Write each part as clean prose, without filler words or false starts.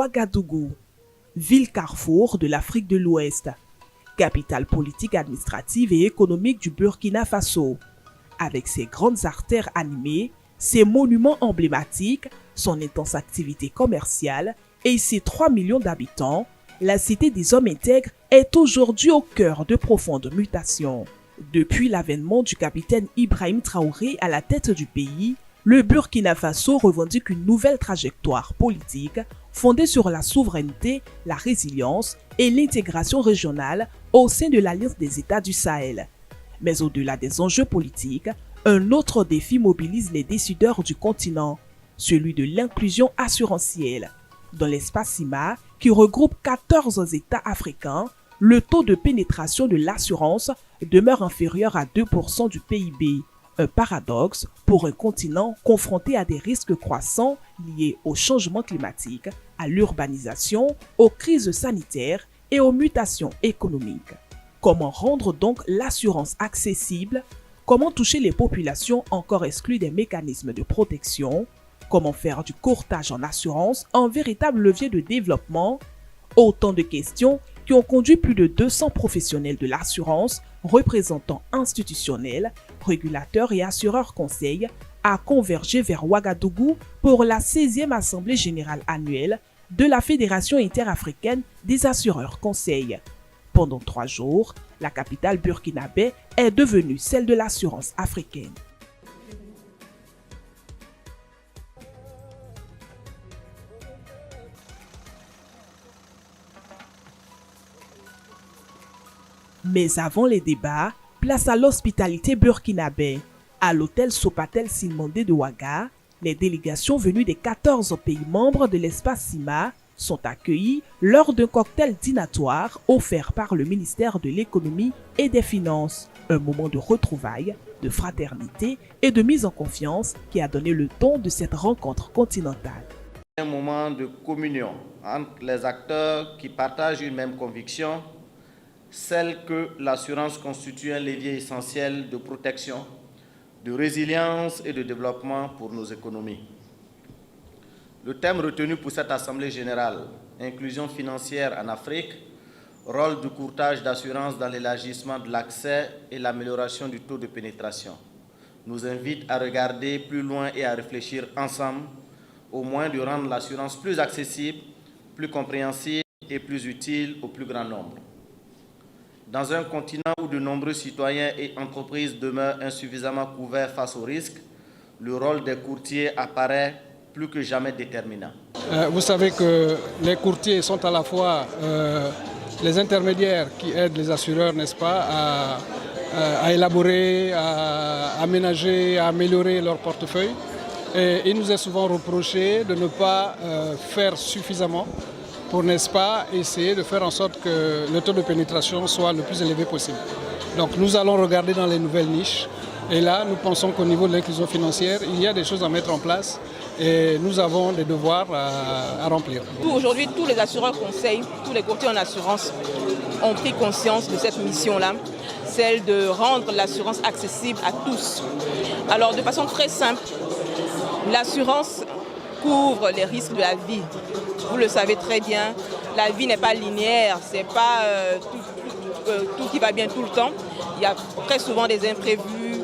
Ouagadougou, ville carrefour de l'Afrique de l'Ouest, capitale politique, administrative et économique du Burkina Faso. Avec ses grandes artères animées, ses monuments emblématiques, son intense activité commerciale et ses 3 millions d'habitants, la cité des hommes intègres est aujourd'hui au cœur de profondes mutations. Depuis l'avènement du capitaine Ibrahim Traoré à la tête du pays, le Burkina Faso revendique une nouvelle trajectoire politique fondée sur la souveraineté, la résilience et l'intégration régionale au sein de l'Alliance des États du Sahel. Mais au-delà des enjeux politiques, un autre défi mobilise les décideurs du continent, celui de l'inclusion assurantielle. Dans l'espace CIMA, qui regroupe 14 États africains, le taux de pénétration de l'assurance demeure inférieur à 2% du PIB. Un paradoxe pour un continent confronté à des risques croissants liés au changement climatique, à l'urbanisation, aux crises sanitaires et aux mutations économiques. Comment rendre donc l'assurance accessible? Comment toucher les populations encore exclues des mécanismes de protection? Comment faire du courtage en assurance un véritable levier de développement? Autant de questions qui ont conduit plus de 200 professionnels de l'assurance, représentants institutionnels, régulateurs et assureurs conseils, à converger vers Ouagadougou pour la 16e Assemblée générale annuelle de la Fédération interafricaine des assureurs conseils. Pendant 3 jours, la capitale burkinabé est devenue celle de l'assurance africaine. Mais avant les débats, place à l'hospitalité burkinabé. À l'hôtel Sopatel Silmandé de Ouaga, les délégations venues des 14 pays membres de l'espace CIMA sont accueillies lors d'un cocktail dînatoire offert par le ministère de l'Économie et des Finances. Un moment de retrouvailles, de fraternité et de mise en confiance qui a donné le ton de cette rencontre continentale. Un moment de communion entre les acteurs qui partagent une même conviction, celle que l'assurance constitue un levier essentiel de protection, de résilience et de développement pour nos économies. Le thème retenu pour cette Assemblée générale, inclusion financière en Afrique, rôle du courtage d'assurance dans l'élargissement de l'accès et l'amélioration du taux de pénétration, nous invite à regarder plus loin et à réfléchir ensemble au moyen de rendre l'assurance plus accessible, plus compréhensible et plus utile au plus grand nombre. Dans un continent où de nombreux citoyens et entreprises demeurent insuffisamment couverts face aux risques, le rôle des courtiers apparaît plus que jamais déterminant. Vous savez que les courtiers sont à la fois les intermédiaires qui aident les assureurs, n'est-ce pas, à élaborer, à aménager, à améliorer leur portefeuille. Et il nous est souvent reproché de ne pas faire suffisamment pour, n'est-ce pas, essayer de faire en sorte que le taux de pénétration soit le plus élevé possible. Donc nous allons regarder dans les nouvelles niches. Et là, nous pensons qu'au niveau de l'inclusion financière, il y a des choses à mettre en place et nous avons des devoirs à remplir. Aujourd'hui, tous les assureurs conseils, tous les courtiers en assurance ont pris conscience de cette mission-là, celle de rendre l'assurance accessible à tous. Alors, de façon très simple, l'assurance couvre les risques de la vie. Vous le savez très bien, la vie n'est pas linéaire, c'est pas tout qui va bien tout le temps. Il y a très souvent des imprévus,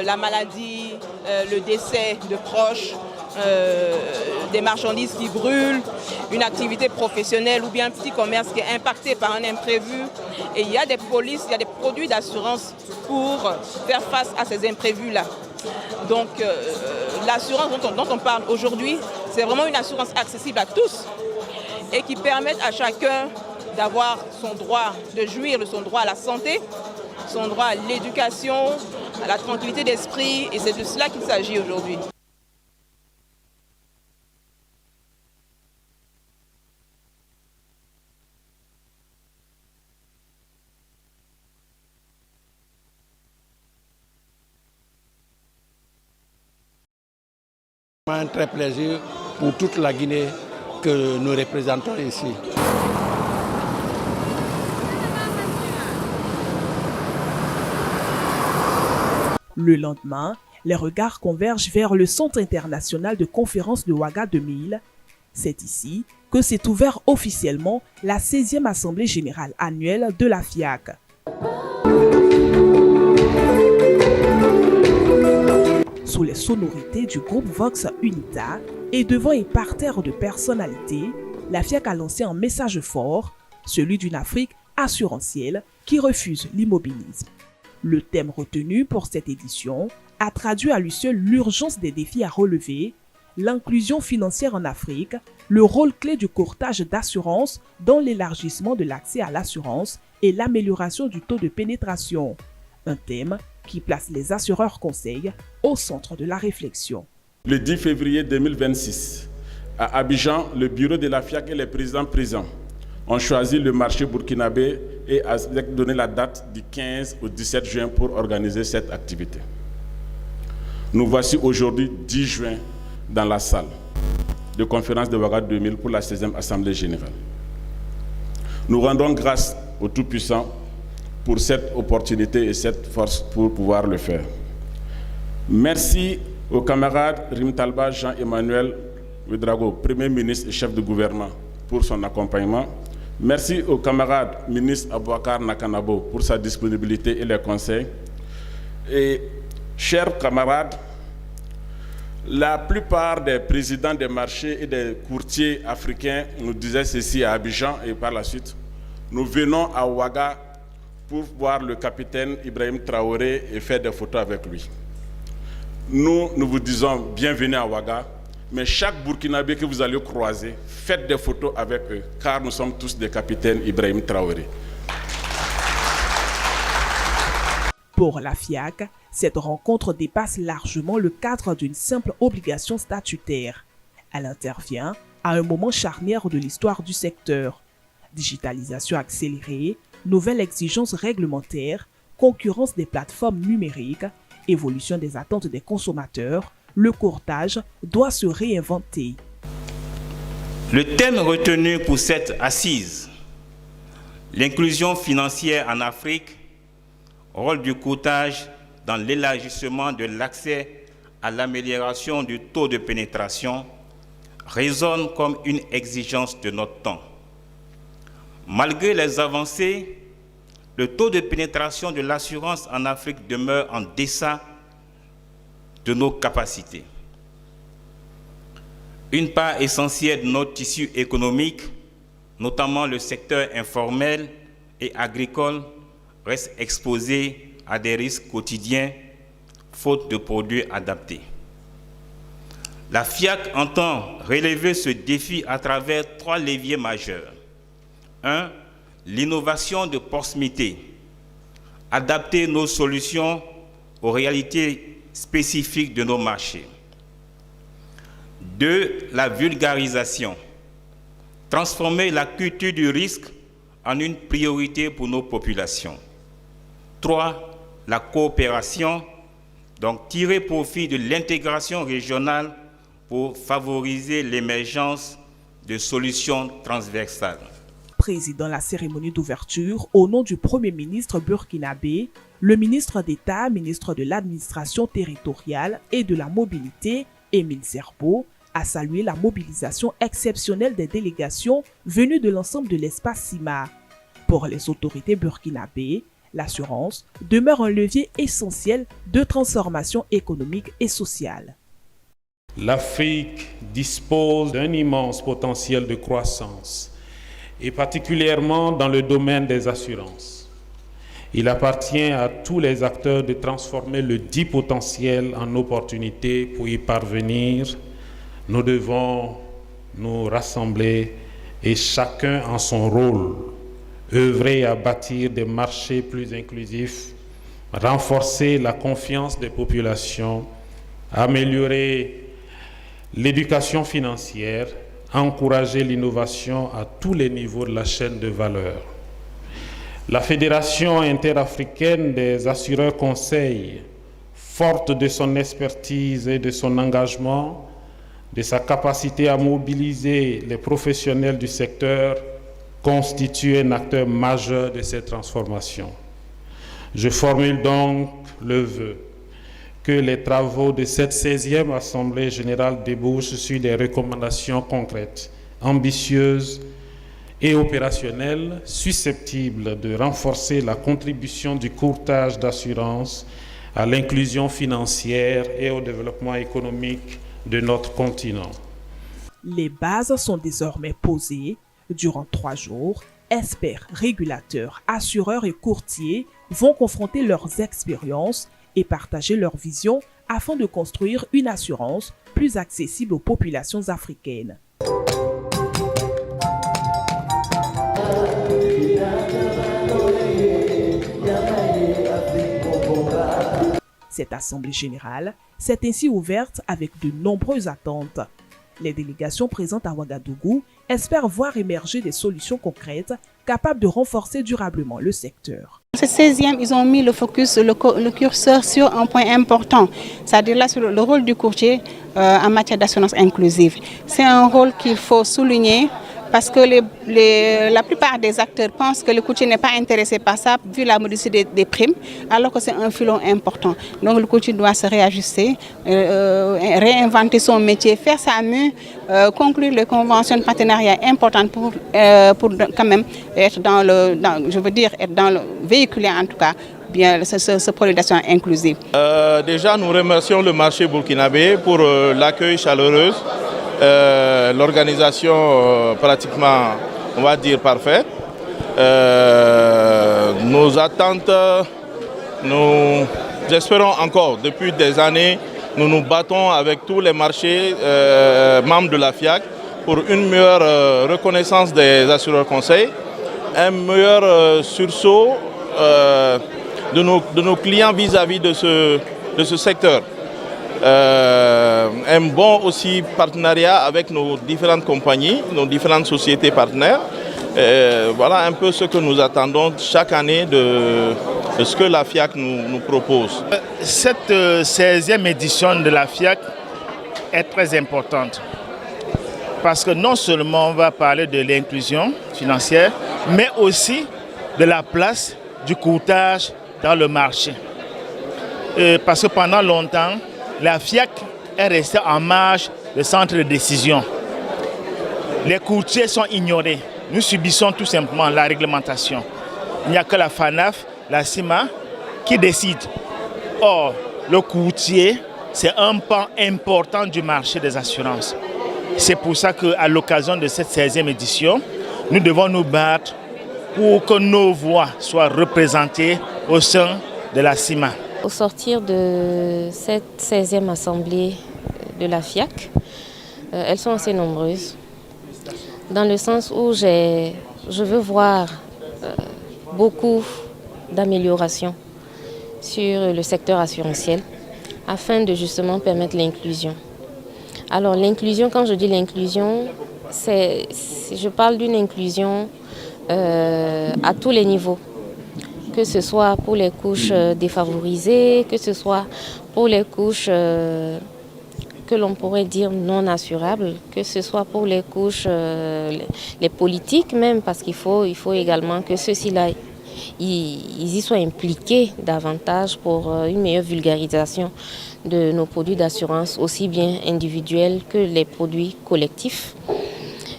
la maladie, le décès de proches, des marchandises qui brûlent, une activité professionnelle ou bien un petit commerce qui est impacté par un imprévu. Et il y a des polices, il y a des produits d'assurance pour faire face à ces imprévus-là. Donc l'assurance dont on parle aujourd'hui, c'est vraiment une assurance accessible à tous et qui permet à chacun d'avoir son droit, de jouir de son droit à la santé, son droit à l'éducation, à la tranquillité d'esprit, et c'est de cela qu'il s'agit aujourd'hui. Un très plaisir pour toute la Guinée que nous représentons ici. Le lendemain, les regards convergent vers le Centre international de conférences de Ouaga 2000. C'est ici que s'est ouvert officiellement la 16e Assemblée générale annuelle de la FIAC. Sous les sonorités du groupe Vox Unita et devant un parterre de personnalités, la FIAC a lancé un message fort, celui d'une Afrique assurantielle qui refuse l'immobilisme. Le thème retenu pour cette édition a traduit à lui seul l'urgence des défis à relever, l'inclusion financière en Afrique, le rôle clé du courtage d'assurance dans l'élargissement de l'accès à l'assurance et l'amélioration du taux de pénétration. Un thème qui place les assureurs conseils au centre de la réflexion. Le 10 février 2026, à Abidjan, le bureau de la FIAC et les présidents présents ont choisi le marché burkinabé et a donné la date du 15 au 17 juin pour organiser cette activité. Nous voici aujourd'hui 10 juin dans la salle de conférence de Ouaga 2000 pour la 16e Assemblée générale. Nous rendons grâce au Tout-Puissant pour cette opportunité et cette force pour pouvoir le faire. Merci aux camarades Rim Talba Jean-Emmanuel Ouedraogo, Premier ministre et chef de gouvernement, pour son accompagnement. Merci au camarade ministre Abouakar Nakanabo pour sa disponibilité et les conseils. Et chers camarades, la plupart des présidents des marchés et des courtiers africains nous disaient ceci à Abidjan et par la suite, nous venons à Ouaga pour voir le capitaine Ibrahim Traoré et faire des photos avec lui. Nous vous disons bienvenue à Ouaga, mais chaque Burkinabé que vous allez croiser, faites des photos avec eux, car nous sommes tous des capitaines Ibrahim Traoré. Pour la FIAC, cette rencontre dépasse largement le cadre d'une simple obligation statutaire. Elle intervient à un moment charnière de l'histoire du secteur. Digitalisation accélérée, nouvelles exigences réglementaires, concurrence des plateformes numériques, évolution des attentes des consommateurs, le courtage doit se réinventer. Le thème retenu pour cette assise, l'inclusion financière en Afrique, rôle du courtage dans l'élargissement de l'accès à l'amélioration du taux de pénétration, résonne comme une exigence de notre temps. Malgré les avancées, le taux de pénétration de l'assurance en Afrique demeure en deçà de nos capacités. Une part essentielle de notre tissu économique, notamment le secteur informel et agricole, reste exposée à des risques quotidiens, faute de produits adaptés. La FIAC entend relever ce défi à travers 3 leviers majeurs. 1. L'innovation de proximité. Adapter nos solutions aux réalités spécifiques de nos marchés. 2. La vulgarisation. Transformer la culture du risque en une priorité pour nos populations. 3. La coopération, donc tirer profit de l'intégration régionale pour favoriser l'émergence de solutions transversales. Président la cérémonie d'ouverture, au nom du Premier ministre burkinabé, le ministre d'État, ministre de l'Administration territoriale et de la Mobilité, Émile Zerbo, a salué la mobilisation exceptionnelle des délégations venues de l'ensemble de l'espace CIMA. Pour les autorités burkinabées, l'assurance demeure un levier essentiel de transformation économique et sociale. L'Afrique dispose d'un immense potentiel de croissance, et particulièrement dans le domaine des assurances. Il appartient à tous les acteurs de transformer le dit potentiel en opportunité. Pour y parvenir, nous devons nous rassembler et chacun en son rôle, œuvrer à bâtir des marchés plus inclusifs, renforcer la confiance des populations, améliorer l'éducation financière, encourager l'innovation à tous les niveaux de la chaîne de valeur. La Fédération interafricaine des assureurs conseils, forte de son expertise et de son engagement, de sa capacité à mobiliser les professionnels du secteur, constitue un acteur majeur de cette transformation. Je formule donc le vœu que les travaux de cette 16e Assemblée générale débouchent sur des recommandations concrètes ambitieuse et opérationnelle, susceptible de renforcer la contribution du courtage d'assurance à l'inclusion financière et au développement économique de notre continent. Les bases sont désormais posées. Durant 3 jours, experts, régulateurs, assureurs et courtiers vont confronter leurs expériences et partager leurs visions afin de construire une assurance plus accessible aux populations africaines. Cette assemblée générale s'est ainsi ouverte avec de nombreuses attentes. Les délégations présentes à Ouagadougou espèrent voir émerger des solutions concrètes capables de renforcer durablement le secteur. Ce 16e, ils ont mis le focus, le curseur sur un point important, c'est-à-dire là sur le rôle du courtier en matière d'assurance inclusive. C'est un rôle qu'il faut souligner parce que la plupart des acteurs pensent que le courtier n'est pas intéressé par ça vu la modicité des primes, alors que c'est un filon important. Donc le courtier doit se réajuster, réinventer son métier, faire sa mue, conclure les conventions de partenariat importantes pour quand même être véhiculer en tout cas bien ce projet d'assurance inclusive. Déjà, nous remercions le marché burkinabé pour l'accueil chaleureux. L'organisation pratiquement, on va dire, parfaite. Nos attentes, nous espérons encore, depuis des années, nous nous battons avec tous les marchés membres de la FIAC pour une meilleure reconnaissance des assureurs conseils, un meilleur sursaut de nos clients vis-à-vis de ce secteur. Un bon aussi partenariat avec nos différentes compagnies, nos différentes sociétés partenaires. Voilà un peu ce que nous attendons chaque année de ce que la FIAC nous propose. Cette 16e édition de la FIAC est très importante parce que non seulement on va parler de l'inclusion financière, mais aussi de la place du courtage dans le marché. Parce que pendant longtemps, la FIAC est restée en marge des centres de décision. Les courtiers sont ignorés. Nous subissons tout simplement la réglementation. Il n'y a que la FANAF, la CIMA qui décide. Or, le courtier, c'est un pan important du marché des assurances. C'est pour ça qu'à l'occasion de cette 16e édition, nous devons nous battre pour que nos voix soient représentées au sein de la CIMA. Au sortir de cette 16e assemblée de la FIAC, elles sont assez nombreuses, dans le sens où je veux voir beaucoup d'améliorations sur le secteur assurantiel afin de justement permettre l'inclusion. Alors l'inclusion, quand je dis l'inclusion, je parle d'une inclusion à tous les niveaux. Que ce soit pour les couches défavorisées, que ce soit pour les couches que l'on pourrait dire non assurables, que ce soit pour les couches, les politiques même, parce qu'il faut également que ceux-ci-là, ils y soient impliqués davantage pour une meilleure vulgarisation de nos produits d'assurance, aussi bien individuels que les produits collectifs.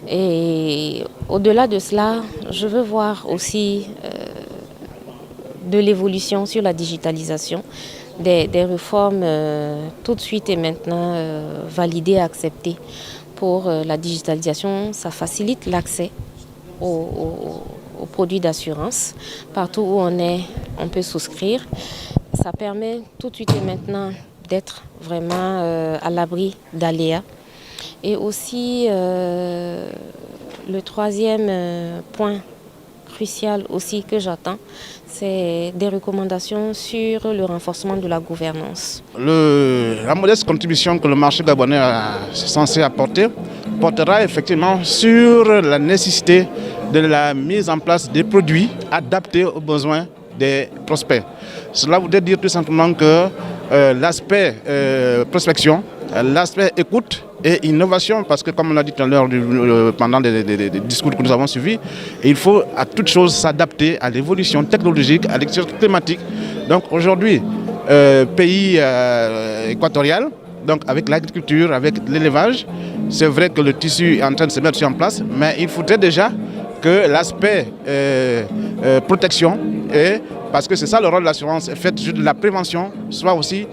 Et au-delà de cela, je veux voir aussi de l'évolution sur la digitalisation, des réformes tout de suite et maintenant validées, acceptées. Pour la digitalisation, ça facilite l'accès aux produits d'assurance. Partout où on peut souscrire. Ça permet tout de suite et maintenant d'être vraiment à l'abri d'aléas. Et aussi, le troisième point crucial aussi que j'attends, c'est des recommandations sur le renforcement de la gouvernance. La modeste contribution que le marché gabonais est censé apporter portera effectivement sur la nécessité de la mise en place des produits adaptés aux besoins des prospects. Cela voudrait dire tout simplement que l'aspect prospection, l'aspect écoute et innovation, parce que comme on l'a dit tout à l'heure pendant les discours que nous avons suivis, il faut à toute chose s'adapter à l'évolution technologique, à l'évolution climatique. Donc aujourd'hui, pays équatorial, donc avec l'agriculture, avec l'élevage. C'est vrai que le tissu est en train de se mettre en place, mais il faudrait déjà que l'aspect protection, parce que c'est ça le rôle de l'assurance, fait de la prévention, soit aussi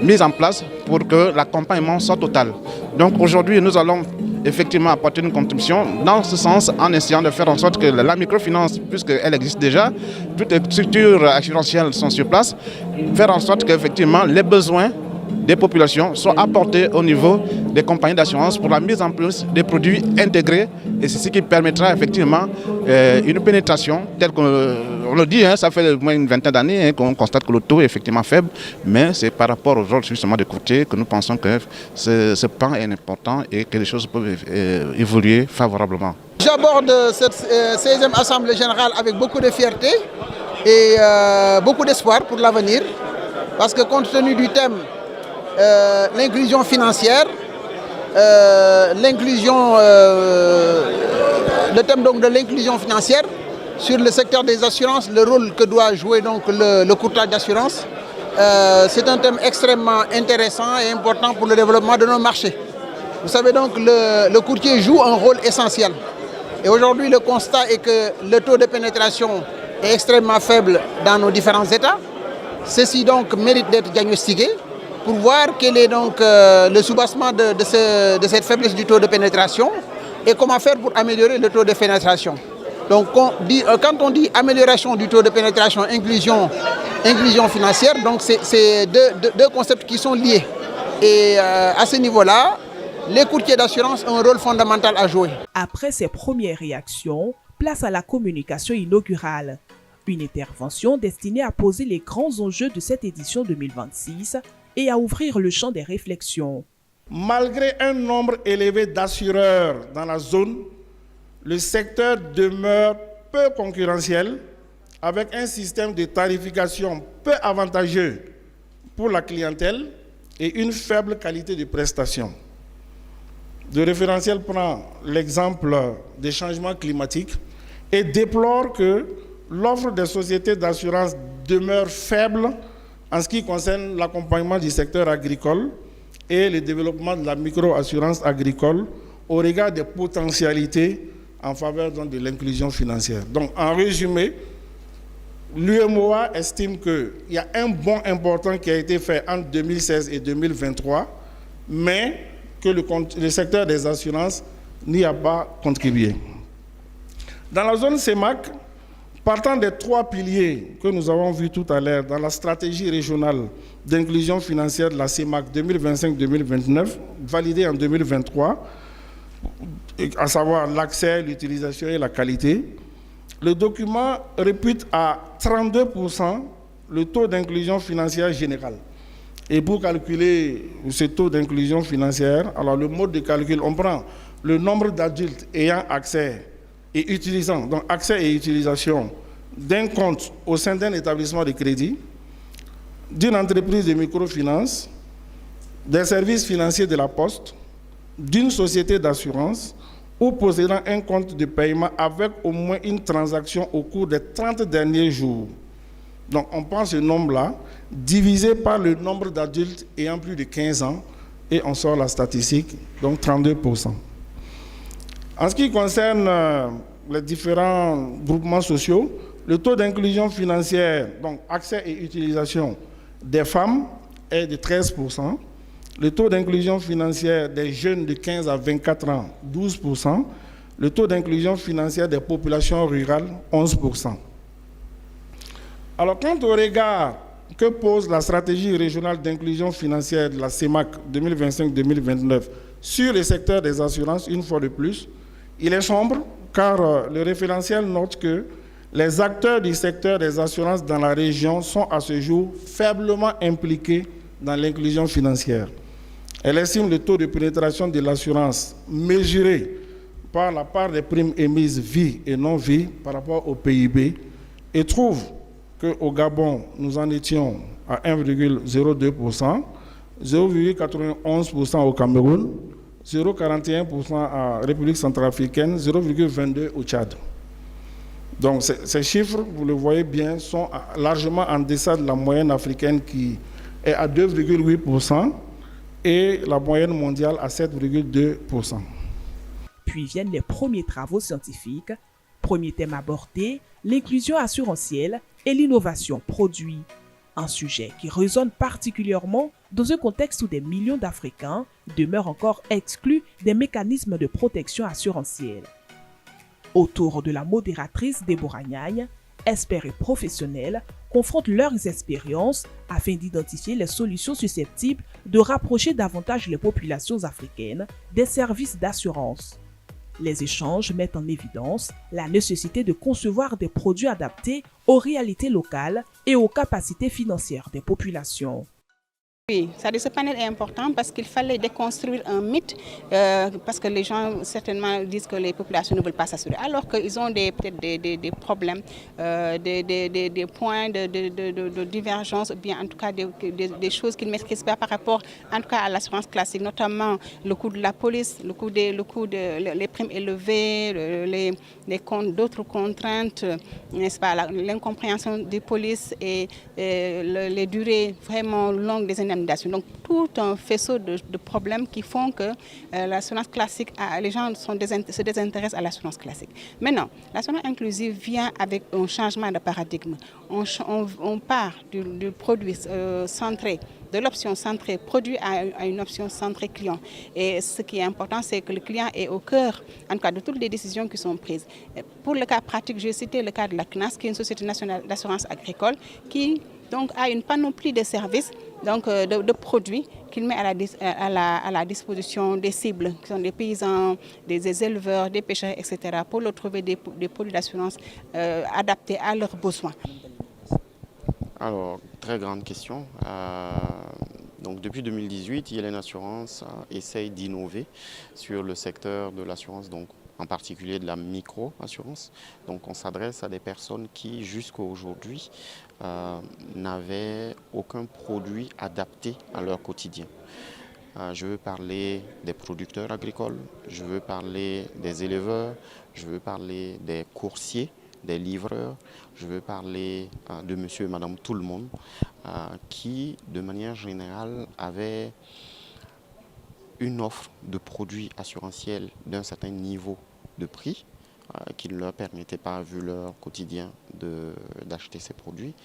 mise en place pour que l'accompagnement soit total. Donc aujourd'hui, nous allons effectivement apporter une contribution dans ce sens en essayant de faire en sorte que la microfinance, puisqu'elle existe déjà, toutes les structures assurantielles sont sur place, faire en sorte qu'effectivement les besoins des populations soient apportés au niveau des compagnies d'assurance pour la mise en place des produits intégrés, et c'est ce qui permettra effectivement une pénétration telle qu'on le dit, ça fait au moins une vingtaine d'années qu'on constate que le taux est effectivement faible, mais c'est par rapport au rôle justement des courtiers que nous pensons que ce pan est important et que les choses peuvent évoluer favorablement. J'aborde cette 16e Assemblée Générale avec beaucoup de fierté et beaucoup d'espoir pour l'avenir, parce que compte tenu du thème l'inclusion financière, le thème donc de l'inclusion financière sur le secteur des assurances, le rôle que doit jouer donc le courtage d'assurance, c'est un thème extrêmement intéressant et important pour le développement de nos marchés. Vous savez donc le courtier joue un rôle essentiel. Et aujourd'hui le constat est que le taux de pénétration est extrêmement faible dans nos différents États. Ceci donc mérite d'être diagnostiqué pour voir quel est donc le soubassement de cette faiblesse du taux de pénétration et comment faire pour améliorer le taux de pénétration. Donc quand on dit amélioration du taux de pénétration, inclusion financière, donc c'est deux concepts qui sont liés. Et à ce niveau-là, les courtiers d'assurance ont un rôle fondamental à jouer. Après ces premières réactions, place à la communication inaugurale. Une intervention destinée à poser les grands enjeux de cette édition 2026 et à ouvrir le champ des réflexions. Malgré un nombre élevé d'assureurs dans la zone, le secteur demeure peu concurrentiel, avec un système de tarification peu avantageux pour la clientèle et une faible qualité de prestation. Le référentiel prend l'exemple des changements climatiques et déplore que l'offre des sociétés d'assurance demeure faible en ce qui concerne l'accompagnement du secteur agricole et le développement de la micro-assurance agricole au regard des potentialités en faveur donc, de l'inclusion financière. Donc, en résumé, l'UMOA estime qu'il y a un bond important qui a été fait entre 2016 et 2023, mais que le secteur des assurances n'y a pas contribué. Dans la zone CEMAC, partant des 3 piliers que nous avons vus tout à l'heure dans la stratégie régionale d'inclusion financière de la CEMAC 2025-2029, validée en 2023, à savoir l'accès, l'utilisation et la qualité, le document répute à 32% le taux d'inclusion financière générale. Et pour calculer ce taux d'inclusion financière, alors le mode de calcul, on prend le nombre d'adultes ayant accès et utilisant, donc accès et utilisation d'un compte au sein d'un établissement de crédit, d'une entreprise de microfinance, des services financiers de la Poste, d'une société d'assurance ou possédant un compte de paiement avec au moins une transaction au cours des 30 derniers jours. Donc on prend ce nombre-là, divisé par le nombre d'adultes ayant plus de 15 ans, et on sort la statistique, donc 32%. En ce qui concerne les différents groupements sociaux, le taux d'inclusion financière, donc accès et utilisation des femmes est de 13%. Le taux d'inclusion financière des jeunes de 15 à 24 ans, 12%. Le taux d'inclusion financière des populations rurales, 11%. Alors, quant au regard que pose la stratégie régionale d'inclusion financière de la CEMAC 2025-2029 sur le secteur des assurances, une fois de plus, il est sombre, car le référentiel note que les acteurs du secteur des assurances dans la région sont à ce jour faiblement impliqués dans l'inclusion financière. Elle estime le taux de pénétration de l'assurance mesuré par la part des primes émises vie et non-vie par rapport au PIB et trouve qu'au Gabon, nous en étions à 1,02%, 0,91% au Cameroun, 0,41% en République centrafricaine, 0,22% au Tchad. Donc ces chiffres, vous le voyez bien, sont largement en deçà de la moyenne africaine qui est à 2,8% et la moyenne mondiale à 7,2%. Puis viennent les premiers travaux scientifiques. Premier thème abordé, l'inclusion assurantielle et l'innovation produit. Un sujet qui résonne particulièrement dans un contexte où des millions d'Africains demeurent encore exclus des mécanismes de protection assurantielle. Autour de la modératrice Déborah Niagne, experts et professionnels confrontent leurs expériences afin d'identifier les solutions susceptibles de rapprocher davantage les populations africaines des services d'assurance. Les échanges mettent en évidence la nécessité de concevoir des produits adaptés aux réalités locales et aux capacités financières des populations. Oui, ce panel est important parce qu'il fallait déconstruire un mythe, parce que les gens certainement disent que les populations ne veulent pas s'assurer, alors qu'ils ont peut-être des problèmes, des points de divergence, ou bien en tout cas des choses qu'ils ne maîtrisent pas par rapport en tout cas à l'assurance classique, notamment le coût de la police, le coût les primes élevées, d'autres contraintes, n'est-ce pas, l'incompréhension des polices et les durées vraiment longues des indemnisations. Donc tout un faisceau de problèmes qui font que l'assurance classique, les gens se désintéressent à l'assurance classique. Maintenant, l'assurance inclusive vient avec un changement de paradigme. On part du produit centré, de l'option centrée produit à une option centrée client. Et ce qui est important, c'est que le client est au cœur, en tout cas, de toutes les décisions qui sont prises. Pour le cas pratique, j'ai cité le cas de la CNAS, qui est une société nationale d'assurance agricole, qui donc a une panoplie de services, donc de produits qu'il met à la disposition des cibles, qui sont des paysans, des éleveurs, des pêcheurs, etc., pour leur trouver des produits d'assurance adaptés à leurs besoins. Alors, très grande question. Donc, depuis 2018, ILN Assurance essaye d'innover sur le secteur de l'assurance, donc en particulier de la micro-assurance. Donc on s'adresse à des personnes qui, jusqu'à aujourd'hui, n'avaient aucun produit adapté à leur quotidien. Je veux parler des producteurs agricoles, je veux parler des éleveurs, je veux parler des coursiers, des livreurs, je veux parler de monsieur et madame tout le monde, qui, de manière générale, avaient une offre de produits assurantiels d'un certain niveau de prix qui ne leur permettait pas, vu leur quotidien, d'acheter ces produits,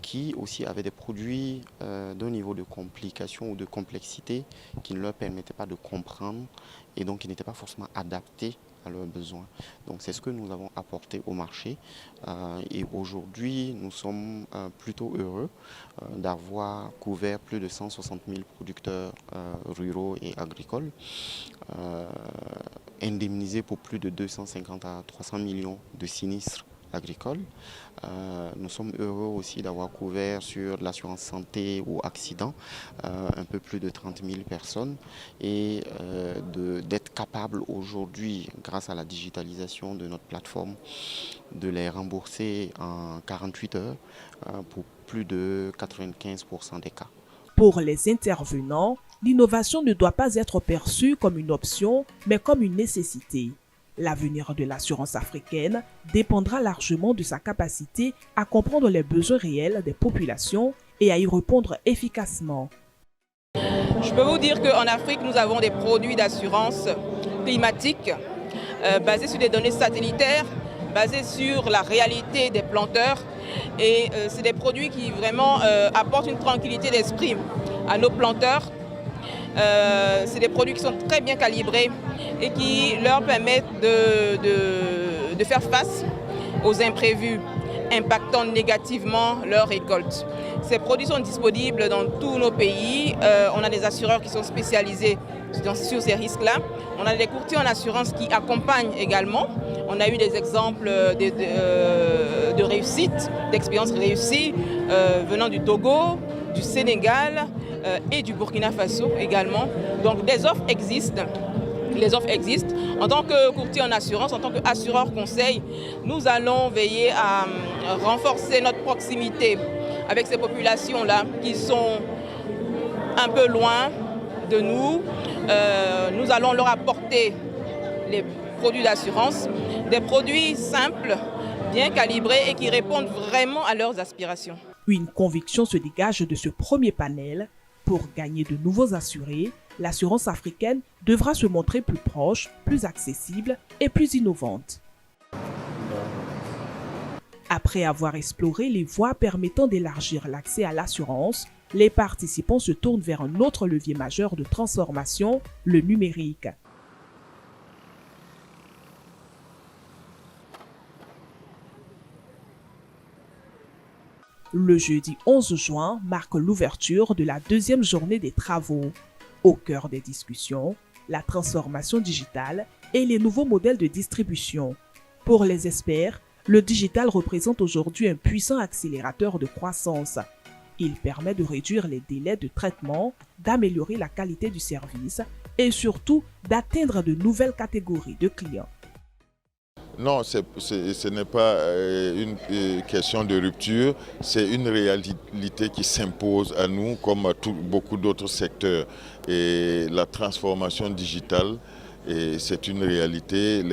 qui aussi avaient des produits d'un niveau de complication ou de complexité qui ne leur permettaient pas de comprendre et donc qui n'étaient pas forcément adaptés à leurs besoins. Donc c'est ce que nous avons apporté au marché et aujourd'hui nous sommes plutôt heureux d'avoir couvert plus de 160 000 producteurs ruraux et agricoles, indemnisés pour plus de 250 à 300 millions de sinistres agricoles. Nous sommes heureux aussi d'avoir couvert sur l'assurance santé ou accident un peu plus de 30 000 personnes et d'être capable aujourd'hui, grâce à la digitalisation de notre plateforme, de les rembourser en 48 heures pour plus de 95% des cas. Pour les intervenants, l'innovation ne doit pas être perçue comme une option, mais comme une nécessité. L'avenir de l'assurance africaine dépendra largement de sa capacité à comprendre les besoins réels des populations et à y répondre efficacement. Je peux vous dire qu'en Afrique, nous avons des produits d'assurance climatique basés sur des données satellitaires, basés sur la réalité des planteurs. Et c'est des produits qui vraiment apportent une tranquillité d'esprit à nos planteurs. C'est des produits qui sont très bien calibrés et qui leur permettent de faire face aux imprévus impactant négativement leur récolte. Ces produits sont disponibles dans tous nos pays. On a des assureurs qui sont spécialisés sur ces risques-là. On a des courtiers en assurance qui accompagnent également. On a eu des exemples de réussite, d'expériences réussies venant du Togo, du Sénégal et du Burkina Faso également. Donc des offres existent. Les offres existent. En tant que courtier en assurance, en tant qu'assureur conseil, nous allons veiller à renforcer notre proximité avec ces populations-là qui sont un peu loin de nous. Nous allons leur apporter les produits d'assurance, des produits simples, bien calibrés et qui répondent vraiment à leurs aspirations. Une conviction se dégage de ce premier panel. Pour gagner de nouveaux assurés, l'assurance africaine devra se montrer plus proche, plus accessible et plus innovante. Après avoir exploré les voies permettant d'élargir l'accès à l'assurance, les participants se tournent vers un autre levier majeur de transformation, le numérique. Le jeudi 11 juin marque l'ouverture de la deuxième journée des travaux. Au cœur des discussions, la transformation digitale et les nouveaux modèles de distribution. Pour les experts, le digital représente aujourd'hui un puissant accélérateur de croissance. Il permet de réduire les délais de traitement, d'améliorer la qualité du service et surtout d'atteindre de nouvelles catégories de clients. Non, ce n'est pas une question de rupture, c'est une réalité qui s'impose à nous comme à beaucoup d'autres secteurs. Et la transformation digitale, c'est une réalité,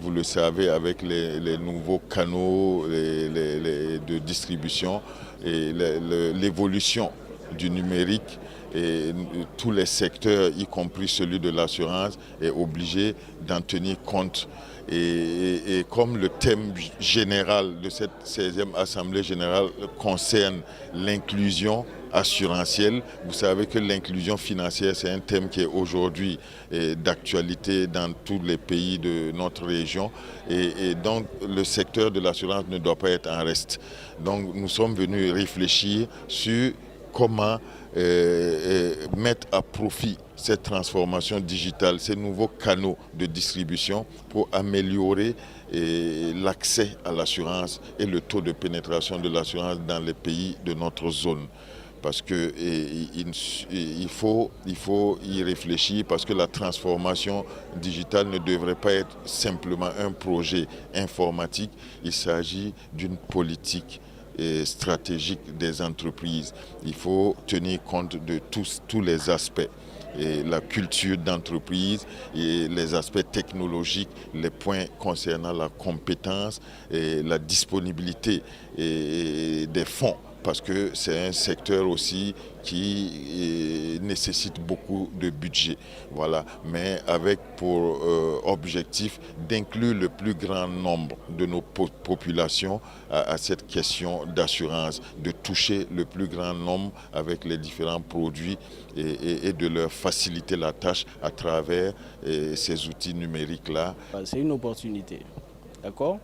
vous le savez, avec les nouveaux canaux de distribution et l'évolution du numérique. Et tous les secteurs, y compris celui de l'assurance, est obligé d'en tenir compte. Et comme le thème général de cette 16e Assemblée générale concerne l'inclusion assurantielle, vous savez que l'inclusion financière, c'est un thème qui est aujourd'hui d'actualité dans tous les pays de notre région. Et donc le secteur de l'assurance ne doit pas être en reste. Donc nous sommes venus réfléchir sur comment mettre à profit cette transformation digitale, ces nouveaux canaux de distribution pour améliorer l'accès à l'assurance et le taux de pénétration de l'assurance dans les pays de notre zone. Parce qu'il faut y réfléchir, parce que la transformation digitale ne devrait pas être simplement un projet informatique, il s'agit d'une politique stratégique des entreprises. Il faut tenir compte de tous les aspects. Et la culture d'entreprise, et les aspects technologiques, les points concernant la compétence et la disponibilité des fonds. Parce que c'est un secteur aussi qui nécessite beaucoup de budget. Voilà. Mais avec pour objectif d'inclure le plus grand nombre de nos populations à cette question d'assurance, de toucher le plus grand nombre avec les différents produits et de leur faciliter la tâche à travers ces outils numériques-là. C'est une opportunité, d'accord ?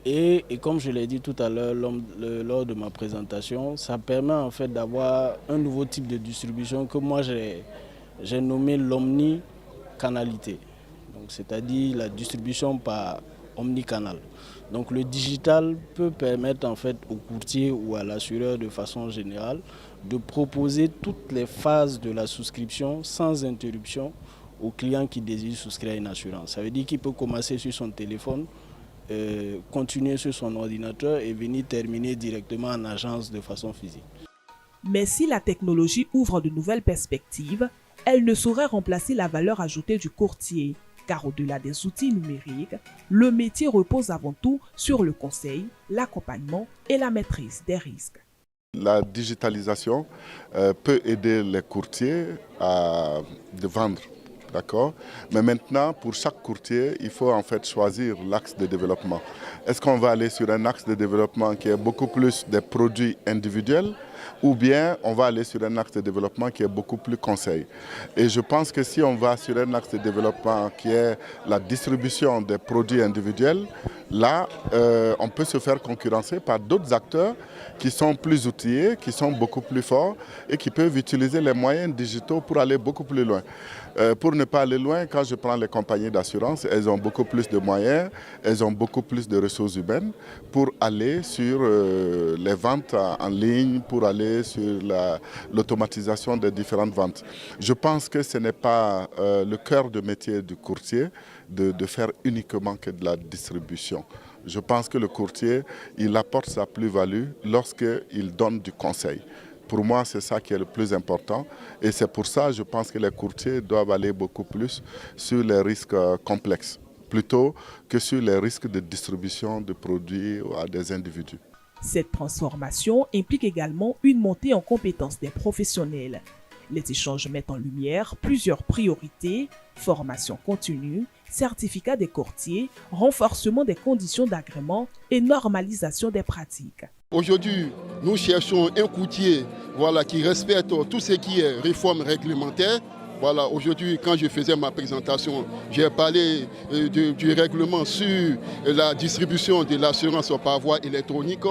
Et comme je l'ai dit tout à l'heure lors de ma présentation, ça permet en fait d'avoir un nouveau type de distribution que moi j'ai nommé l'omnicanalité. C'est-à-dire la distribution par omnicanal. Donc le digital peut permettre en fait au courtier ou à l'assureur de façon générale de proposer toutes les phases de la souscription sans interruption au client qui désire souscrire à une assurance. Ça veut dire qu'il peut commencer sur son téléphone, continuer sur son ordinateur et venir terminer directement en agence de façon physique. Mais si la technologie ouvre de nouvelles perspectives, elle ne saurait remplacer la valeur ajoutée du courtier, car au-delà des outils numériques, le métier repose avant tout sur le conseil, l'accompagnement et la maîtrise des risques. La digitalisation peut aider les courtiers à vendre. D'accord. Mais maintenant, pour chaque courtier, il faut en fait choisir l'axe de développement. Est-ce qu'on va aller sur un axe de développement qui est beaucoup plus des produits individuels ou bien on va aller sur un axe de développement qui est beaucoup plus conseil. Et je pense que si on va sur un axe de développement qui est la distribution des produits individuels, là, on peut se faire concurrencer par d'autres acteurs qui sont plus outillés, qui sont beaucoup plus forts et qui peuvent utiliser les moyens digitaux pour aller beaucoup plus loin. Pour ne pas aller loin, quand je prends les compagnies d'assurance, elles ont beaucoup plus de moyens, elles ont beaucoup plus de ressources humaines pour aller sur les ventes en ligne, pour aller sur l'automatisation des différentes ventes. Je pense que ce n'est pas le cœur de métier du courtier de faire uniquement que de la distribution. Je pense que le courtier, il apporte sa plus-value lorsqu'il donne du conseil. Pour moi, c'est ça qui est le plus important et c'est pour ça, je pense que les courtiers doivent aller beaucoup plus sur les risques complexes, plutôt que sur les risques de distribution de produits à des individus. Cette transformation implique également une montée en compétences des professionnels. Les échanges mettent en lumière plusieurs priorités: formation continue, certificat des courtiers, renforcement des conditions d'agrément et normalisation des pratiques. Aujourd'hui, nous cherchons un courtier qui respecte tout ce qui est réforme réglementaire. Aujourd'hui, quand je faisais ma présentation, j'ai parlé du règlement sur la distribution de l'assurance par voie électronique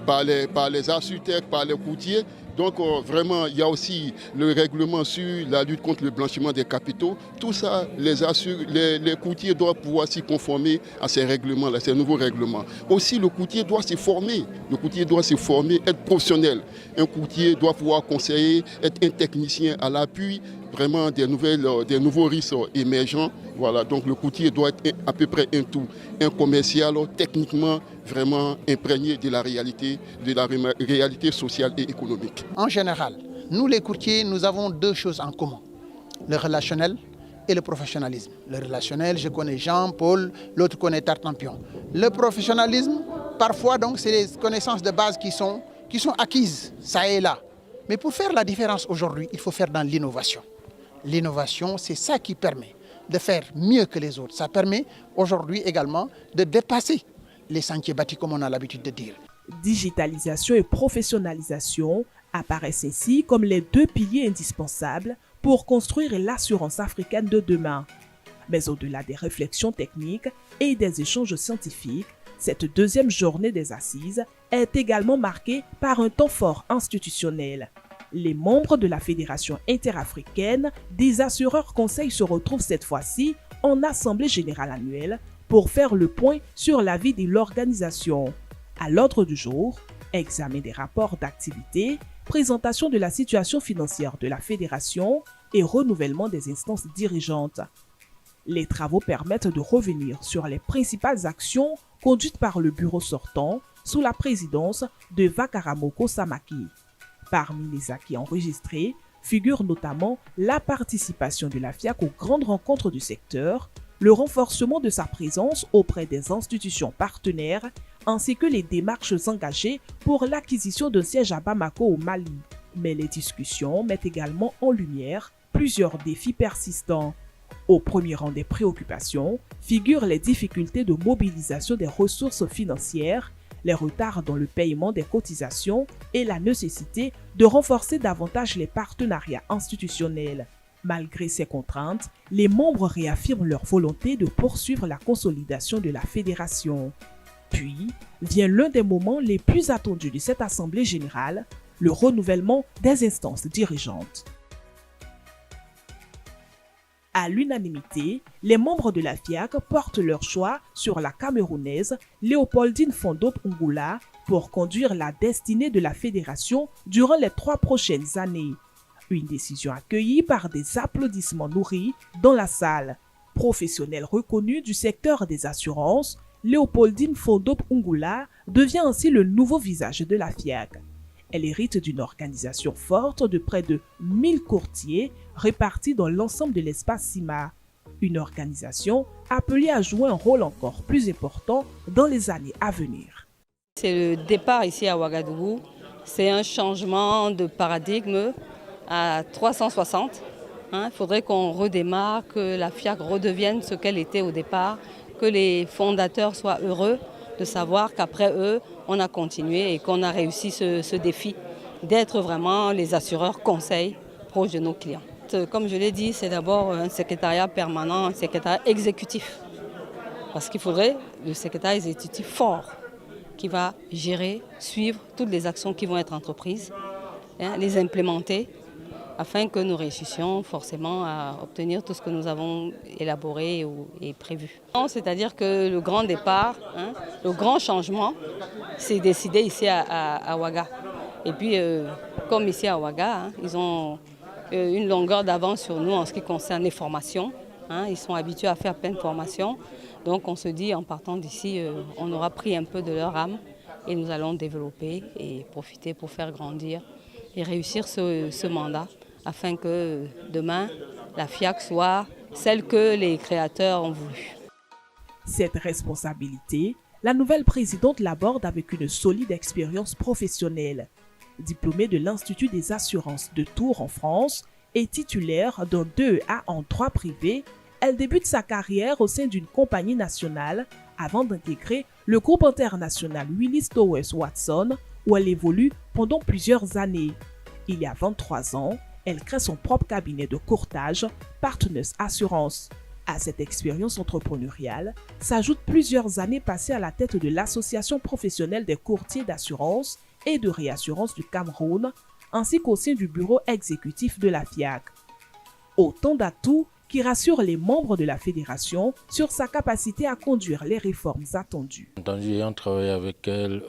par les assurteurs, par les courtiers. Donc vraiment, il y a aussi le règlement sur la lutte contre le blanchiment des capitaux. Tout ça, les courtiers doivent pouvoir s'y conformer à ces règlements, à ces nouveaux règlements. Aussi, le courtier doit se former. Le courtier doit se former, être professionnel. Un courtier doit pouvoir conseiller, être un technicien à l'appui vraiment des nouveaux risques émergents. Donc le courtier doit être à peu près un tout, un commercial techniquement vraiment imprégné de la réalité sociale et économique. En général, nous les courtiers, nous avons deux choses en commun: le relationnel et le professionnalisme. Le relationnel, je connais Jean, Paul, l'autre connaît Tartampion. Le professionnalisme, parfois donc, c'est des connaissances de base qui sont acquises, ça et là. Mais pour faire la différence aujourd'hui, il faut faire dans l'innovation. L'innovation, c'est ça qui permet de faire mieux que les autres. Ça permet aujourd'hui également de dépasser les sentiers battus, comme on a l'habitude de dire. Digitalisation et professionnalisation apparaissent ainsi comme les deux piliers indispensables pour construire l'assurance africaine de demain. Mais au-delà des réflexions techniques et des échanges scientifiques, cette deuxième journée des assises est également marquée par un temps fort institutionnel. Les membres de la Fédération interafricaine des assureurs conseils se retrouvent cette fois-ci en assemblée générale annuelle pour faire le point sur la vie de l'organisation. À l'ordre du jour, examen des rapports d'activité, présentation de la situation financière de la fédération et renouvellement des instances dirigeantes. Les travaux permettent de revenir sur les principales actions conduites par le bureau sortant sous la présidence de Vakaramoko Samaki. Parmi les acquis enregistrés figure notamment la participation de la FIAC aux grandes rencontres du secteur, le renforcement de sa présence auprès des institutions partenaires, ainsi que les démarches engagées pour l'acquisition d'un siège à Bamako au Mali. Mais les discussions mettent également en lumière plusieurs défis persistants. Au premier rang des préoccupations figurent les difficultés de mobilisation des ressources financières, les retards dans le paiement des cotisations et la nécessité de renforcer davantage les partenariats institutionnels. Malgré ces contraintes, les membres réaffirment leur volonté de poursuivre la consolidation de la fédération. Puis, vient l'un des moments les plus attendus de cette assemblée générale, le renouvellement des instances dirigeantes. À l'unanimité, les membres de la FIAC portent leur choix sur la Camerounaise Léopoldine Fondop-Ngula pour conduire la destinée de la fédération durant les 3 prochaines années. Une décision accueillie par des applaudissements nourris dans la salle. Professionnelle reconnue du secteur des assurances, Léopoldine Fondop-Ngula devient ainsi le nouveau visage de la FIAC. Elle hérite d'une organisation forte de près de 1000 courtiers répartis dans l'ensemble de l'espace CIMA. Une organisation appelée à jouer un rôle encore plus important dans les années à venir. C'est le départ ici à Ouagadougou. C'est un changement de paradigme à 360. Il faudrait qu'on redémarre, que la FIAC redevienne ce qu'elle était au départ, que les fondateurs soient heureux de savoir qu'après eux, on a continué et qu'on a réussi ce défi d'être vraiment les assureurs conseils proches de nos clients. Comme je l'ai dit, c'est d'abord un secrétariat permanent, un secrétariat exécutif. Parce qu'il faudrait le secrétariat exécutif fort qui va gérer, suivre toutes les actions qui vont être entreprises, les implémenter afin que nous réussissions forcément à obtenir tout ce que nous avons élaboré et prévu. C'est-à-dire que le grand départ, le grand changement, c'est décidé ici à Ouaga. Et puis, comme ici à Ouaga, ils ont une longueur d'avance sur nous en ce qui concerne les formations. Ils sont habitués à faire plein de formations. Donc on se dit, en partant d'ici, on aura pris un peu de leur âme et nous allons développer et profiter pour faire grandir et réussir ce mandat, afin que demain, la FIAC soit celle que les créateurs ont voulu. Cette responsabilité, la nouvelle présidente l'aborde avec une solide expérience professionnelle. Diplômée de l'Institut des assurances de Tours en France et titulaire d'un 2A en droit privé, elle débute sa carrière au sein d'une compagnie nationale avant d'intégrer le groupe international Willis Towers Watson où elle évolue pendant plusieurs années. Il y a 23 ans, elle crée son propre cabinet de courtage, Partners Assurance. À cette expérience entrepreneuriale s'ajoutent plusieurs années passées à la tête de l'Association professionnelle des courtiers d'assurance et de réassurance du Cameroun, ainsi qu'au sein du bureau exécutif de la FIAC. Autant d'atouts qui rassurent les membres de la fédération sur sa capacité à conduire les réformes attendues. Ayant travaillé avec elle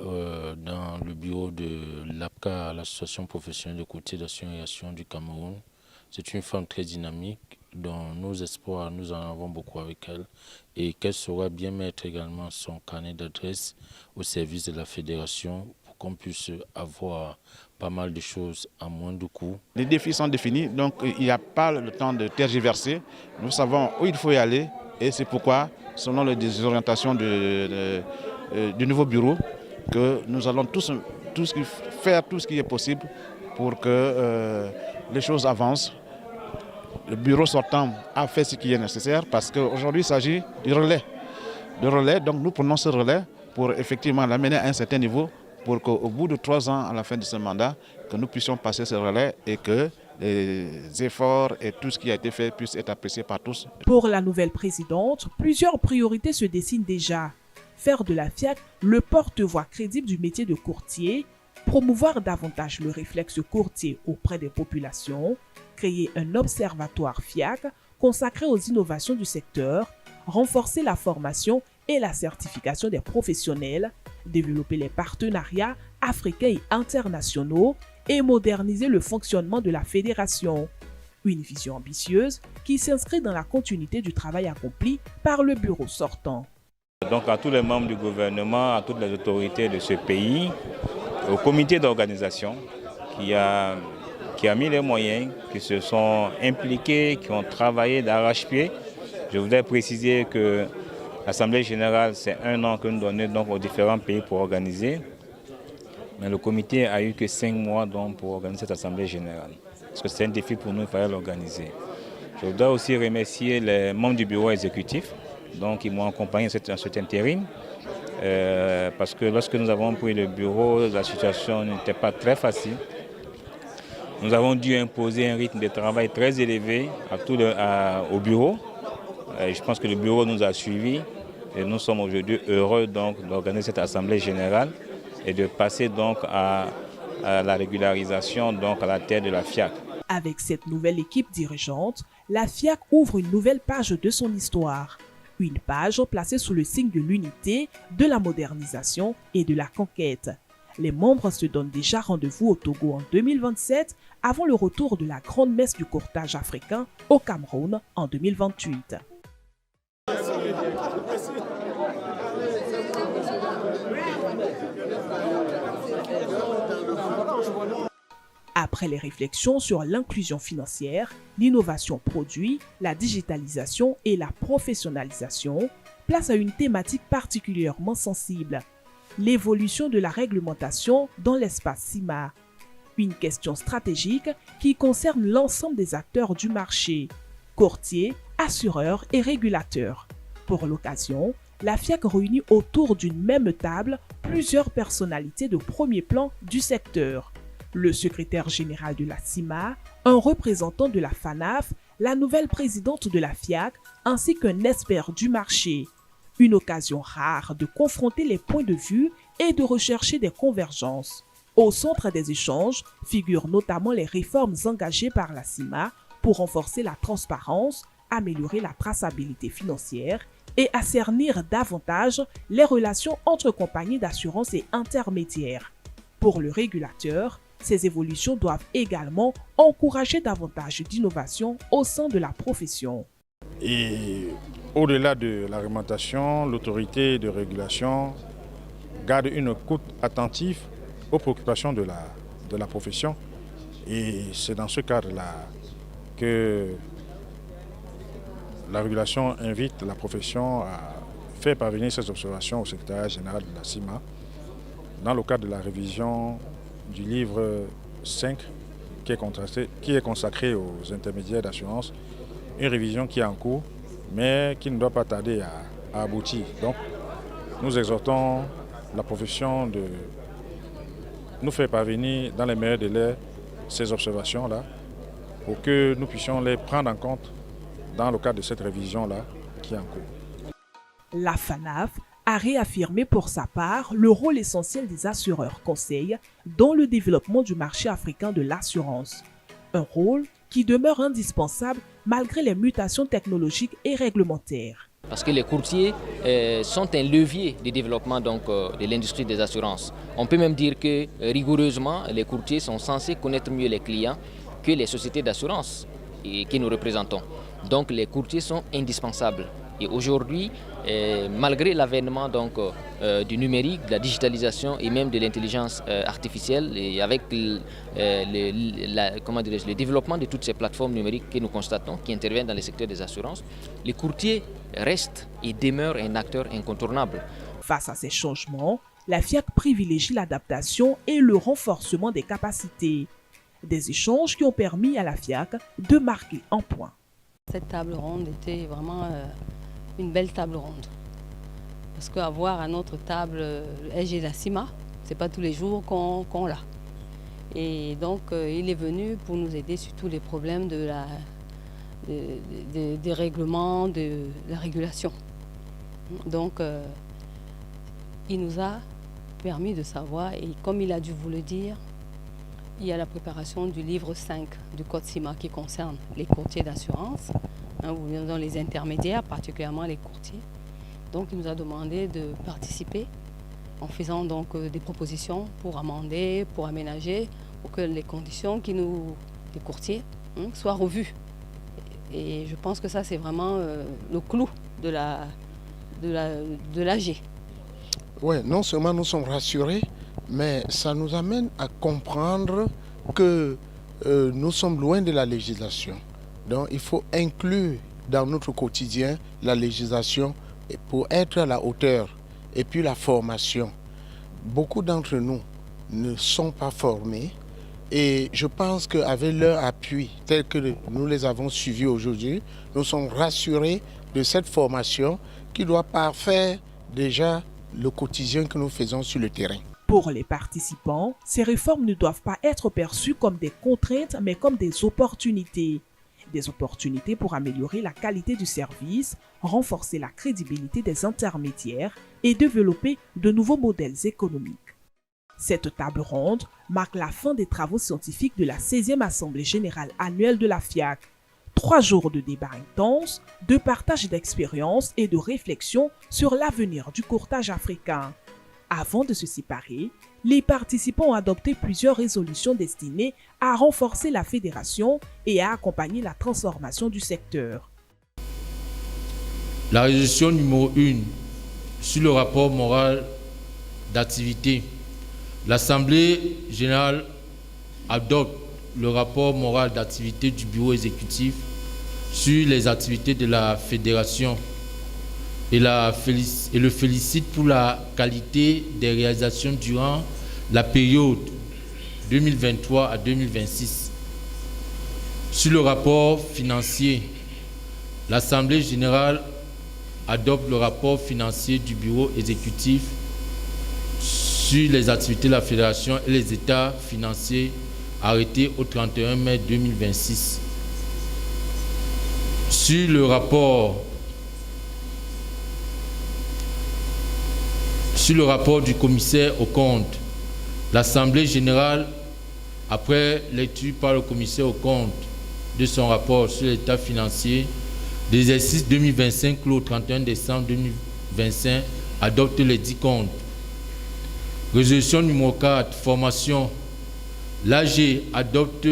dans le bureau de l'APCA, l'Association professionnelle de courtiers d'assurance du Cameroun, c'est une femme très dynamique dont nos espoirs, nous en avons beaucoup avec elle et qu'elle saura bien mettre également son carnet d'adresse au service de la fédération pour qu'on puisse avoir pas mal de choses à moins de coûts. Les défis sont définis, donc il n'y a pas le temps de tergiverser. Nous savons où il faut y aller et c'est pourquoi, selon les orientations du nouveau bureau, que nous allons faire tout ce qui est possible pour que les choses avancent. Le bureau sortant a fait ce qui est nécessaire parce qu'aujourd'hui il s'agit du relais. Donc nous prenons ce relais pour effectivement l'amener à un certain niveau pour qu'au bout de 3 ans à la fin de ce mandat, que nous puissions passer ce relais et que les efforts et tout ce qui a été fait puissent être appréciés par tous. Pour la nouvelle présidente, plusieurs priorités se dessinent déjà. Faire de la FIAC le porte-voix crédible du métier de courtier, promouvoir davantage le réflexe courtier auprès des populations, créer un observatoire FIAC consacré aux innovations du secteur, renforcer la formation et la certification des professionnels, développer les partenariats africains et internationaux et moderniser le fonctionnement de la fédération. Une vision ambitieuse qui s'inscrit dans la continuité du travail accompli par le bureau sortant. Donc à tous les membres du gouvernement, à toutes les autorités de ce pays, au comité d'organisation qui a mis les moyens, qui se sont impliqués, qui ont travaillé d'arrache-pied. Je voudrais préciser que l'Assemblée générale, c'est 1 an que nous donnons donc aux différents pays pour organiser. Mais le comité a eu que 5 mois donc, pour organiser cette Assemblée générale. Parce que c'est un défi pour nous, il fallait l'organiser. Je voudrais aussi remercier les membres du bureau exécutif donc, qui m'ont accompagné dans cet intérim. Parce que lorsque nous avons pris le bureau, la situation n'était pas très facile. Nous avons dû imposer un rythme de travail très élevé au bureau. Je pense que le bureau nous a suivis et nous sommes aujourd'hui heureux d'organiser cette Assemblée générale et de passer donc à la régularisation donc à la tête de la FIAC. Avec cette nouvelle équipe dirigeante, la FIAC ouvre une nouvelle page de son histoire. Une page placée sous le signe de l'unité, de la modernisation et de la conquête. Les membres se donnent déjà rendez-vous au Togo en 2027 avant le retour de la grande messe du courtage africain au Cameroun en 2028. Après les réflexions sur l'inclusion financière, l'innovation produit, la digitalisation et la professionnalisation, place à une thématique particulièrement sensible, l'évolution de la réglementation dans l'espace CIMA. Une question stratégique qui concerne l'ensemble des acteurs du marché, courtiers, assureurs et régulateurs. Pour l'occasion, la FIAC réunit autour d'une même table plusieurs personnalités de premier plan du secteur. Le secrétaire général de la CIMA, un représentant de la FANAF, la nouvelle présidente de la FIAC, ainsi qu'un expert du marché. Une occasion rare de confronter les points de vue et de rechercher des convergences. Au centre des échanges figurent notamment les réformes engagées par la CIMA pour renforcer la transparence, améliorer la traçabilité financière et assainir davantage les relations entre compagnies d'assurance et intermédiaires. Pour le régulateur, ces évolutions doivent également encourager davantage d'innovation au sein de la profession. Et au-delà de la réglementation, l'autorité de régulation garde une écoute attentive aux préoccupations de la profession. Et c'est dans ce cadre-là que la régulation invite la profession à faire parvenir ces observations au secrétariat général de la CIMA dans le cadre de la révision du livre 5 qui est consacré aux intermédiaires d'assurance. Une révision qui est en cours, mais qui ne doit pas tarder à aboutir. Donc, nous exhortons la profession de nous faire parvenir dans les meilleurs délais ces observations-là pour que nous puissions les prendre en compte dans le cadre de cette révision-là qui est en cours. La FANAF a réaffirmé pour sa part le rôle essentiel des assureurs conseils dans le développement du marché africain de l'assurance. Un rôle qui demeure indispensable malgré les mutations technologiques et réglementaires. Parce que les courtiers sont un levier de développement de l'industrie des assurances. On peut même dire que rigoureusement, les courtiers sont censés connaître mieux les clients que les sociétés d'assurance que nous représentons. Donc les courtiers sont indispensables. Et aujourd'hui, malgré l'avènement du numérique, de la digitalisation et même de l'intelligence artificielle, et avec le développement de toutes ces plateformes numériques que nous constatons, qui interviennent dans le secteur des assurances, les courtiers restent et demeurent un acteur incontournable. Face à ces changements, la FIAC privilégie l'adaptation et le renforcement des capacités. Des échanges qui ont permis à la FIAC de marquer un point. Cette table ronde était vraiment une belle table ronde. Parce qu'avoir à notre table SG la CIMA, ce n'est pas tous les jours qu'on l'a. Et donc il est venu pour nous aider sur tous les problèmes des règlements, de la régulation. Donc il nous a permis de savoir, et comme il a dû vous le dire, il y a la préparation du livre 5 du Code CIMA qui concerne les courtiers d'assurance, dans les intermédiaires, particulièrement les courtiers. Donc il nous a demandé de participer en faisant donc des propositions pour amender, pour aménager, pour que les conditions des courtiers soient revues. Et je pense que ça c'est vraiment le clou de l'AG. Oui, non seulement nous sommes rassurés, mais ça nous amène à comprendre que nous sommes loin de la législation. Donc il faut inclure dans notre quotidien la législation pour être à la hauteur. Et puis la formation. Beaucoup d'entre nous ne sont pas formés et je pense qu'avec leur appui, tel que nous les avons suivis aujourd'hui, nous sommes rassurés de cette formation qui doit parfaire déjà le quotidien que nous faisons sur le terrain. Pour les participants, ces réformes ne doivent pas être perçues comme des contraintes, mais comme des opportunités. Des opportunités pour améliorer la qualité du service, renforcer la crédibilité des intermédiaires et développer de nouveaux modèles économiques. Cette table ronde marque la fin des travaux scientifiques de la 16e Assemblée générale annuelle de la FIAC. 3 jours de débats intenses, de partage d'expériences et de réflexion sur l'avenir du courtage africain. Avant de se séparer, les participants ont adopté plusieurs résolutions destinées à renforcer la fédération et à accompagner la transformation du secteur. La résolution numéro 1 sur le rapport moral d'activité. L'Assemblée générale adopte le rapport moral d'activité du bureau exécutif sur les activités de la fédération et le félicite pour la qualité des réalisations durant la période 2023 à 2026. Sur le rapport financier, l'Assemblée générale adopte le rapport financier du bureau exécutif sur les activités de la fédération et les états financiers arrêtés au 31 mai 2026. Sur le rapport du commissaire aux comptes, l'Assemblée générale, après lecture par le commissaire aux comptes de son rapport sur l'état financier de l'exercice 2025 clos au 31 décembre 2025, adopte les 10 comptes. Résolution numéro 4, formation. L'AG adopte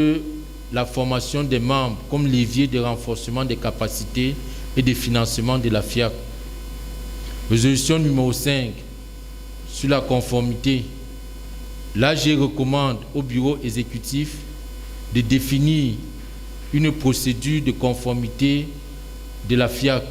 la formation des membres comme levier de renforcement des capacités et de financement de la FIAC. Résolution numéro 5, sur la conformité. L'AG recommande au bureau exécutif de définir une procédure de conformité de la FIAC.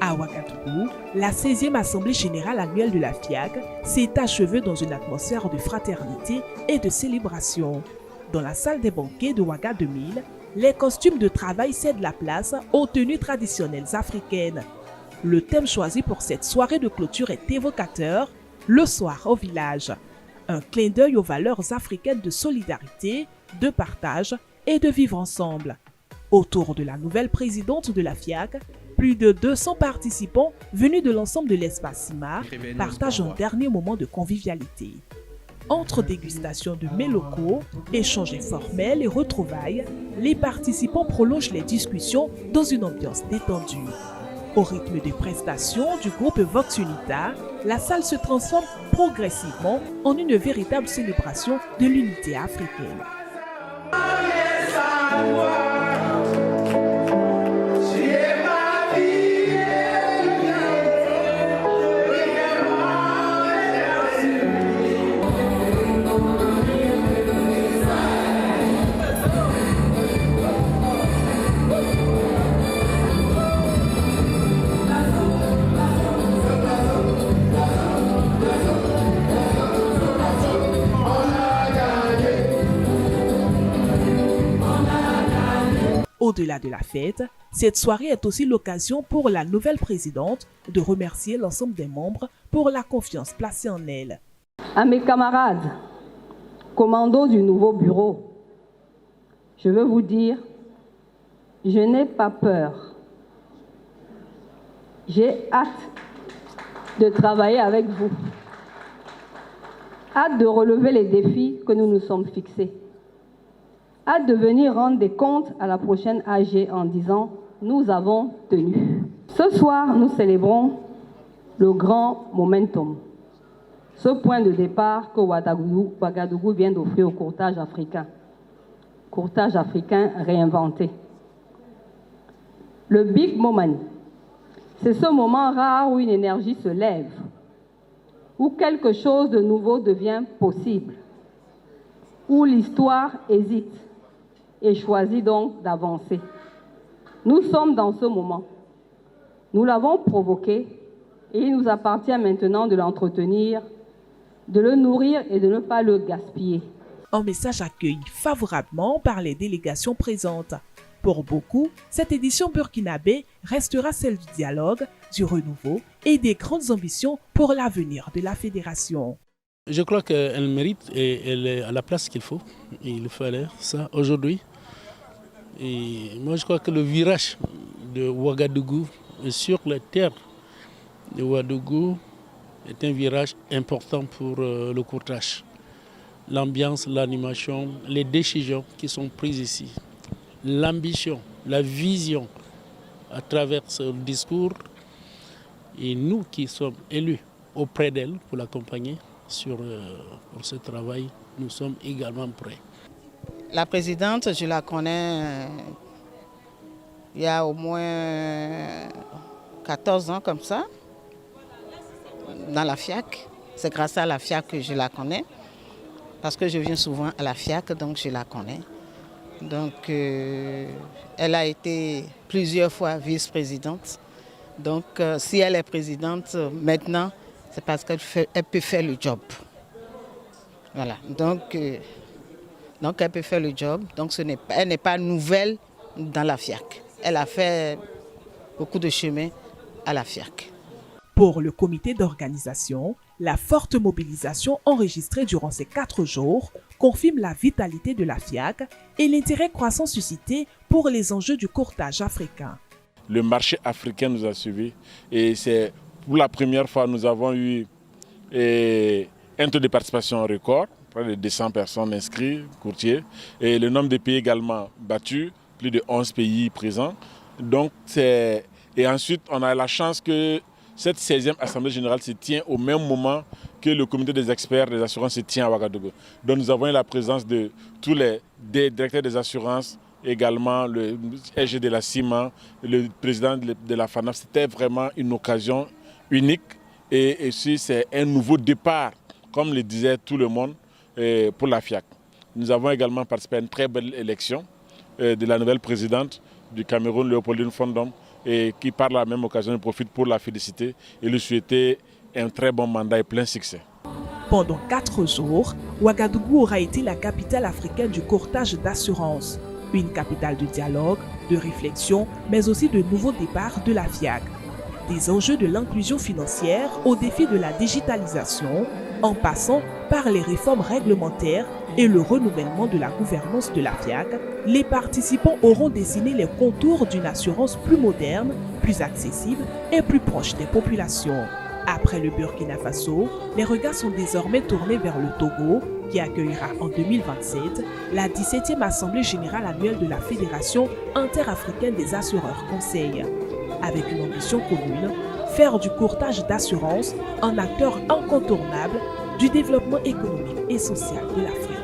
À Ouagadougou, la 16e Assemblée générale annuelle de la FIAC s'est achevée dans une atmosphère de fraternité et de célébration. Dans la salle des banquets de Ouaga 2000, les costumes de travail cèdent la place aux tenues traditionnelles africaines. Le thème choisi pour cette soirée de clôture est évocateur, le soir au village. Un clin d'œil aux valeurs africaines de solidarité, de partage et de vivre ensemble. Autour de la nouvelle présidente de la FIAC, plus de 200 participants venus de l'ensemble de l'espace CIMA partagent un dernier moment de convivialité. Entre dégustation de mets locaux, échanges informels et retrouvailles, les participants prolongent les discussions dans une ambiance détendue. Au rythme des prestations du groupe Vox Unita, la salle se transforme progressivement en une véritable célébration de l'unité africaine. Au-delà de la fête, cette soirée est aussi l'occasion pour la nouvelle présidente de remercier l'ensemble des membres pour la confiance placée en elle. À mes camarades, commandos du nouveau bureau, je veux vous dire, je n'ai pas peur. J'ai hâte de travailler avec vous. Hâte de relever les défis que nous nous sommes fixés. Hâte de venir rendre des comptes à la prochaine AG en disant « Nous avons tenu ». Ce soir, nous célébrons le grand momentum, ce point de départ que Ouagadougou vient d'offrir au courtage africain. Courtage africain réinventé. Le big moment, c'est ce moment rare où une énergie se lève, où quelque chose de nouveau devient possible, où l'histoire hésite et choisit donc d'avancer. Nous sommes dans ce moment. Nous l'avons provoqué et il nous appartient maintenant de l'entretenir, de le nourrir et de ne pas le gaspiller. Un message accueilli favorablement par les délégations présentes. Pour beaucoup, cette édition burkinabé restera celle du dialogue, du renouveau et des grandes ambitions pour l'avenir de la fédération. Je crois qu'elle mérite et elle est à la place qu'il faut. Il fallait ça aujourd'hui. Et moi, je crois que le virage de Ouagadougou sur les terres de Ouagadougou est un virage important pour le courtage. L'ambiance, l'animation, les décisions qui sont prises ici, l'ambition, la vision à travers ce discours et nous qui sommes élus auprès d'elle pour l'accompagner pour ce travail, nous sommes également prêts. La présidente, je la connais il y a au moins 14 ans comme ça, dans la FIAC. C'est grâce à la FIAC que je la connais, parce que je viens souvent à la FIAC, donc je la connais. Donc, elle a été plusieurs fois vice-présidente. Donc, si elle est présidente maintenant, c'est parce qu'elle peut faire le job. Voilà. Donc, elle peut faire le job. Donc, elle n'est pas nouvelle dans la FIAC. Elle a fait beaucoup de chemin à la FIAC. Pour le comité d'organisation, la forte mobilisation enregistrée durant ces 4 jours confirme la vitalité de la FIAC et l'intérêt croissant suscité pour les enjeux du courtage africain. Le marché africain nous a suivis et c'est pour la première fois nous avons eu un taux de participation record, près de 200 personnes inscrites, courtiers, et le nombre de pays également battu, plus de 11 pays présents. Donc, et ensuite, on a la chance que cette 16e Assemblée générale se tient au même moment que le comité des experts des assurances se tient à Ouagadougou. Donc nous avons eu la présence de tous les directeurs des assurances, également le SG de la CIMA, le président de la FANAF. C'était vraiment une occasion unique et ici c'est un nouveau départ, comme le disait tout le monde, pour la FIAC. Nous avons également participé à une très belle élection de la nouvelle présidente du Cameroun, Léopoldine Fondom, et qui par la même occasion profite pour la féliciter et lui souhaiter un très bon mandat et plein succès. Pendant 4 jours, Ouagadougou aura été la capitale africaine du courtage d'assurance. Une capitale de dialogue, de réflexion, mais aussi de nouveaux départs de la FIAC. Des enjeux de l'inclusion financière au défi de la digitalisation, en passant par les réformes réglementaires et le renouvellement de la gouvernance de la FIAC, les participants auront dessiné les contours d'une assurance plus moderne, plus accessible et plus proche des populations. Après le Burkina Faso, les regards sont désormais tournés vers le Togo, qui accueillera en 2027 la 17e Assemblée générale annuelle de la Fédération interafricaine des assureurs conseils. Avec une ambition commune, faire du courtage d'assurance un acteur incontournable du développement économique et social de l'Afrique.